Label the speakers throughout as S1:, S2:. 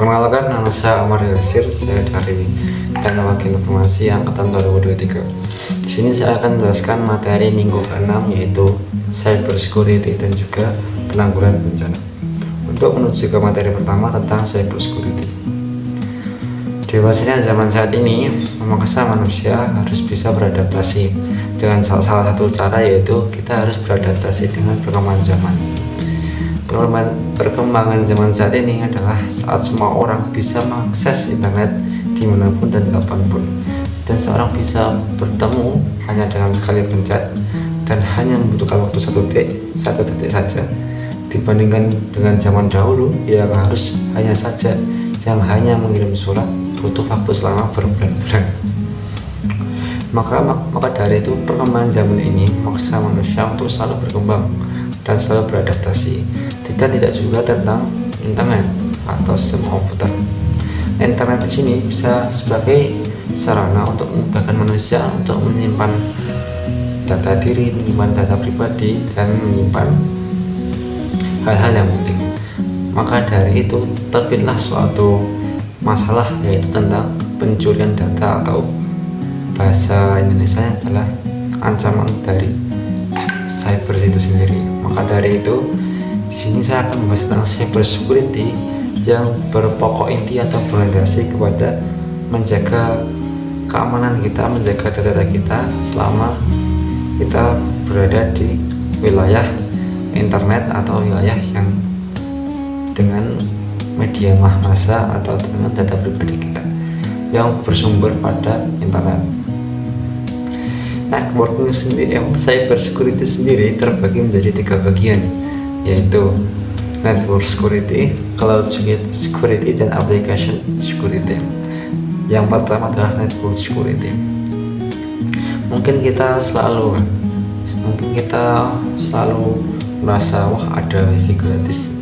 S1: Perkenalkan, nama saya Amar Yasir, saya dari Teknologi Informasi Angkatan 2023. Di sini saya akan menjelaskan materi minggu ke-6 yaitu Cyber Security dan juga penanggulangan bencana. Untuk menuju ke materi pertama tentang Cyber Security. Dewasanya zaman saat ini memaksa manusia harus bisa beradaptasi dengan salah satu cara yaitu kita harus beradaptasi dengan perkembangan zaman. Perkembangan zaman saat ini adalah saat semua orang bisa mengakses internet dimanapun dan kapanpun, dan seorang bisa bertemu hanya dengan sekali pencet dan hanya membutuhkan waktu satu detik saja, dibandingkan dengan zaman dahulu yang harus hanya mengirim surat butuh waktu selama berbulan-bulan. Maka dari itu perkembangan zaman ini memaksa manusia untuk selalu berkembang dan selalu beradaptasi. Tidak juga tentang internet atau sistem komputer. Internet di sini bisa sebagai sarana untuk memudahkan manusia untuk menyimpan data diri, menyimpan data pribadi, dan menyimpan hal-hal yang penting. Maka dari itu terbitlah suatu masalah yaitu tentang pencurian data, atau bahasa Indonesia adalah ancaman dari cyber itu sendiri. Maka dari itu di sini saya akan membahas tentang cyber security yang berpokok inti atau berorientasi kepada menjaga keamanan kita, menjaga data kita selama kita berada di wilayah internet atau wilayah yang dengan media massa atau dengan data pribadi kita yang bersumber pada internet. Networking sendiri, cyber security sendiri terbagi menjadi 3 bagian, yaitu network security, cloud security, dan application security. Yang pertama adalah network security. Mungkin kita selalu merasa wah ada wifi gratis,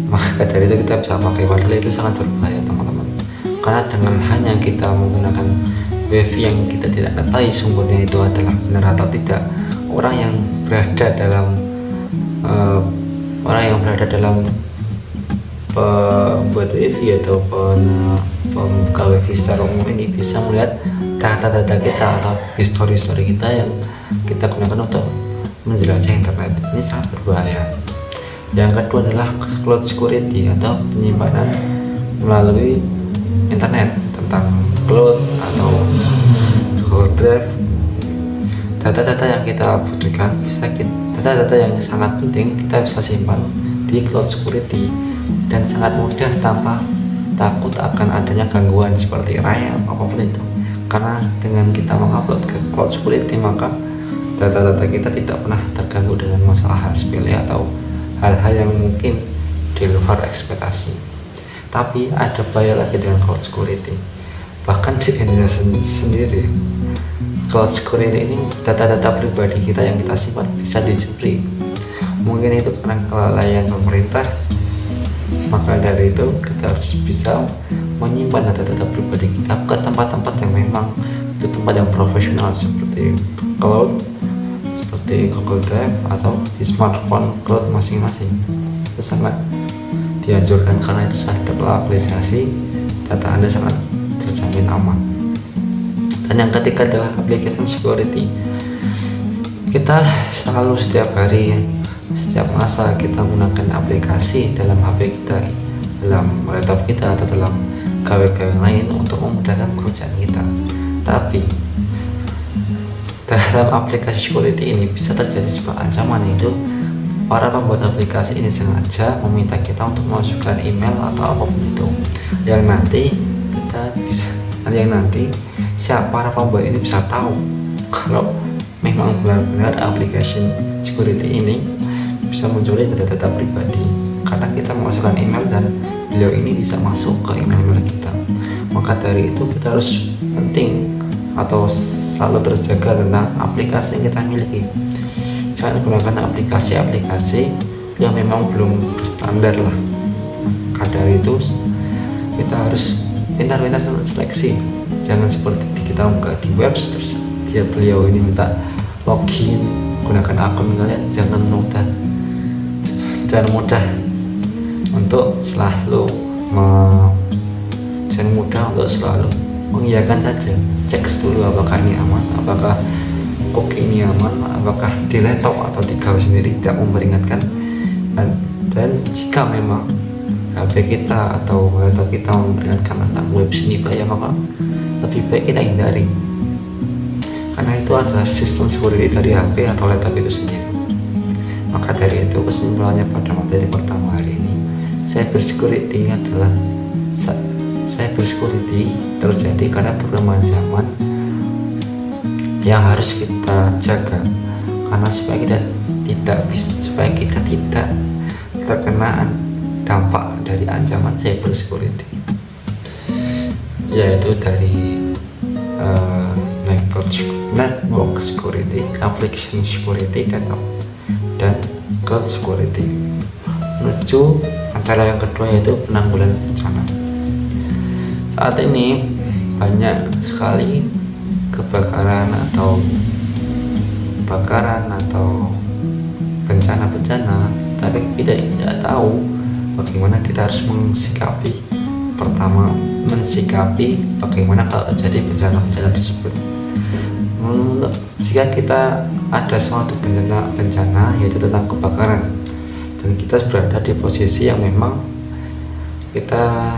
S1: maka dari itu kita bisa pakai, padahal itu sangat berbahaya teman-teman, karena dengan hanya kita menggunakan wifi yang kita tidak ketahui sumbernya itu adalah benar atau tidak, orang yang berada dalam pembuat wifi atau pembuka wifi secara umum ini bisa melihat data-data kita atau histori kita yang kita gunakan untuk menjelajah internet. Ini sangat berbahaya. Yang kedua adalah cloud security atau penyimpanan melalui internet, tentang cloud atau Google Drive. Data-data yang kita butuhkan data-data yang sangat penting kita bisa simpan di cloud security dan sangat mudah tanpa takut akan adanya gangguan seperti rayap apapun itu. Karena dengan kita mengupload ke cloud security, maka data-data kita tidak pernah terganggu dengan masalah hal sepele atau hal-hal yang mungkin di luar ekspektasi. Tapi ada bahaya lagi dengan cloud security. Bahkan di Indonesia sendiri, cloud security ini data-data pribadi kita yang kita simpan bisa dicuri. Mungkin itu karena kelalaian pemerintah. Maka dari itu kita harus bisa menyimpan data-data pribadi kita ke tempat-tempat yang memang itu tempat yang profesional, seperti cloud, seperti Google Drive, atau di smartphone cloud masing-masing. Itu sangat dianjurkan karena itu sangat terlokalisasi, data Anda sangat terjamin aman. Dan yang ketiga adalah application security. Kita selalu setiap hari, setiap masa kita menggunakan aplikasi dalam HP kita, dalam laptop kita, atau dalam gawe-gawe lain untuk memudahkan pekerjaan kita. Tapi dalam aplikasi security ini bisa terjadi sebuah ancaman, yaitu para pembuat aplikasi ini sengaja meminta kita untuk memasukkan email atau apapun itu yang nanti siapa para pembuat ini bisa tahu kalau memang benar-benar application security ini bisa mencuri data-data pribadi, karena kita memasukkan email dan beliau ini bisa masuk ke email kita. Maka dari itu kita harus penting atau selalu terjaga tentang aplikasi yang kita miliki. Jangan gunakan aplikasi-aplikasi yang memang belum berstandar lah. Maka dari itu kita harus pintar-pintar seleksi. Jangan seperti kita buka di web terus beliau ini minta login gunakan akun kalian. Jangan mudah untuk selalu jangan mudah untuk selalu mengiyakan saja. Cek dulu apakah ini aman, apakah cookie ini aman, apakah di laptop atau di gawe sendiri tidak memperingatkan. Dan jika memang HP kita atau laptop kita memperingatkan tentang web sniper, ya maka lebih baik kita hindari, karena itu adalah sistem security dari HP atau laptop itu sendiri. Maka dari itu kesimpulannya pada materi pertama hari ini, cyber security adalah cyber security terjadi karena perkembangan zaman yang harus kita jaga, karena supaya kita tidak terkena dampak dari ancaman cyber security, yaitu dari network security, application security, dan cloud security. Menuju acara yang kedua, yaitu penanggulangan bencana. Saat ini banyak sekali kebakaran atau bencana-bencana, tapi kita tidak tahu bagaimana kita harus mensikapi. Pertama, bagaimana kalau terjadi bencana tersebut. Jika kita ada suatu bencana yaitu tentang kebakaran, dan kita berada di posisi yang memang kita,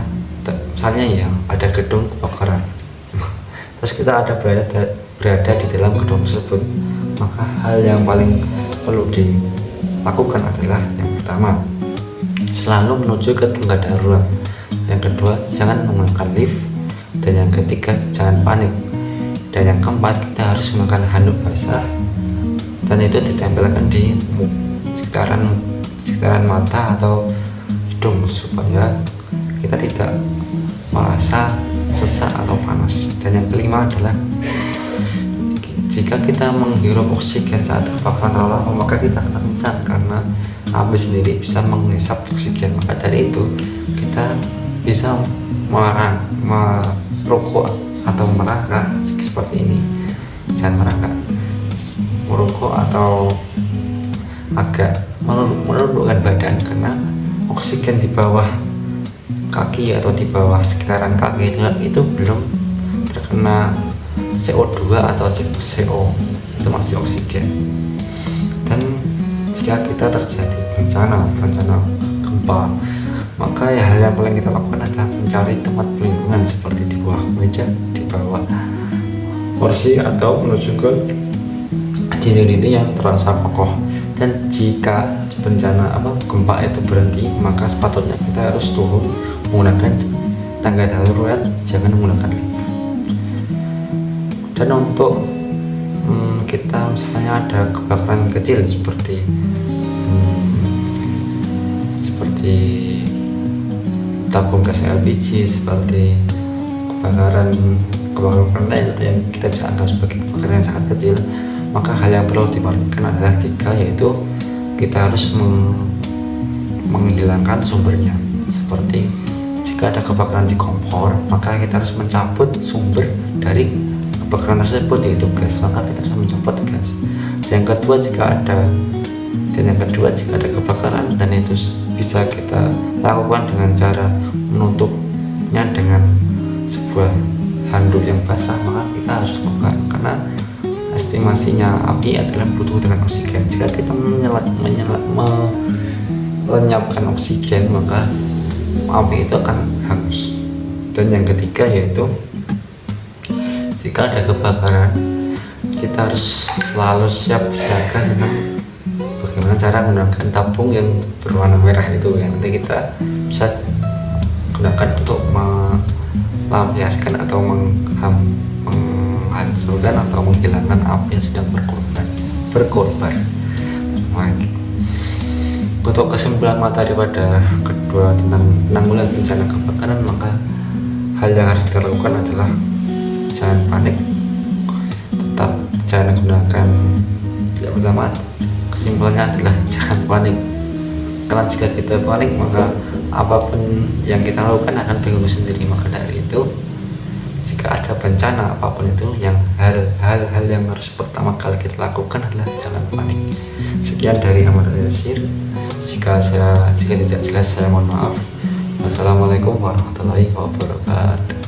S1: misalnya ya ada gedung kebakaran, terus kita berada di dalam gedung tersebut, maka hal yang paling perlu dilakukan adalah yang pertama, selalu menuju ke tempat darurat. Yang kedua, jangan menggunakan lift. Dan yang ketiga, jangan panik. Dan yang keempat, kita harus menggunakan handuk basah, dan itu ditempelkan di sekitaran mata atau hidung supaya kita tidak merasa sesak atau panas. Dan yang kelima adalah, jika kita menghirup oksigen saat kebakaran terlalu lama, maka kita akan pingsan, karena api sendiri bisa menghisap oksigen. Maka dari itu kita bisa merokok atau merangkak seperti ini. Jangan merangkak, merokok atau agak menundukkan badan, karena oksigen di bawah kaki atau di bawah sekitaran kaki itu belum terkena CO2 atau CO, itu masih oksigen. Dan jika kita terjadi bencana gempa, maka ya hal yang paling kita lakukan adalah mencari tempat pelindungan seperti di bawah meja, di bawah kursi, atau menuju ke dinding-dinding yang terasa kokoh. Dan jika bencana gempa itu berhenti, maka sepatutnya kita harus turun menggunakan tangga darurat, jangan menggunakan lift. Dan untuk kita misalnya ada kebakaran kecil seperti tabung gas LPG, seperti kebakaran lain atau yang kita bisa anggap sebagai kebakaran yang sangat kecil, maka hal yang perlu diperhatikan adalah 3, yaitu kita harus menghilangkan sumbernya. Seperti jika ada kebakaran di kompor, maka kita harus mencabut sumber dari kebakaran tersebut, yaitu gas, maka kita harus mencabut gas. Yang kedua, jika ada kebakaran dan itu bisa kita lakukan dengan cara menutupnya dengan sebuah handuk yang basah, maka kita harus lakukan, karena estimasinya api adalah butuh dengan oksigen. Jika kita melenyapkan oksigen, maka api itu akan hangus. Dan yang ketiga, yaitu jika ada kebakaran, kita harus selalu siap siaga dengan bagaimana cara menggunakan tabung yang berwarna merah itu, yang nanti kita bisa gunakan untuk melampiaskan atau menghancurkan atau menghilangkan api yang sedang berkorban. Untuk kesimpulan materi pada kedua tentang penanggulangan bencana kebakaran, maka hal yang harus kita lakukan adalah jangan panik, tetap jangan gunakan senjata pertama. Kesimpulannya adalah jangan panik, karena jika kita panik, maka apapun yang kita lakukan akan bingung sendiri. Maka dari itu, jika ada bencana apapun itu, yang hal-hal yang harus pertama kali kita lakukan adalah jangan panik. Sekian dari Ahmad Yasir. Jika tidak jelas, saya mohon maaf. Wassalamualaikum warahmatullahi wabarakatuh.